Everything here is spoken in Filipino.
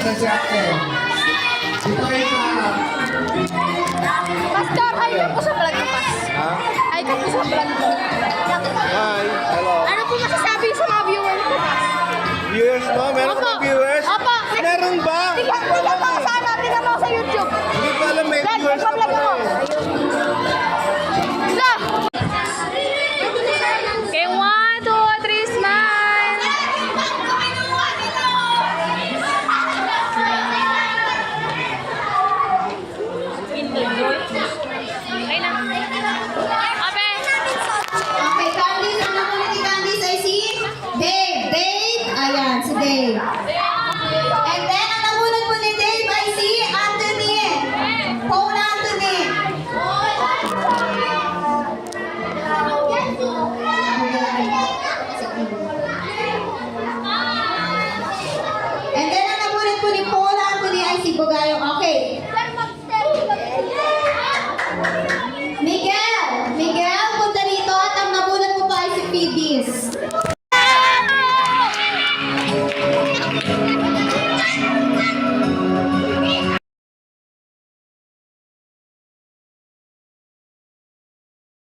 na si ate. Dito kayo sa... Pastor, hi ka po sa vlog ko, Pas. Ha? Hi ka po sa vlog ko. Hi, hello. Ano po masasabi sa mga viewers ko, Pas? Viewers mo? Meron ka bang viewers? Opo. Meron ba? Tingnan mo ako sa ano, tingnan mo ako sa YouTube. Hindi ko alam may Vlog, viewers ka vlog pala ako. eh. La! Okay, 1, 2, 3, smile! Okay na. Ape! Okay, Candice, ang nakulit ni Candice ay si Dave. Dave, ayan, si Dave. And then, ang nakulit po ni Dave ay si Anthony. Paul Anthony. And then, ang nakulit po ni Paul Anthony ay si Bugayong. Okay. Miguel, punta dito at ang nabulat mo pa ay si Phoebes.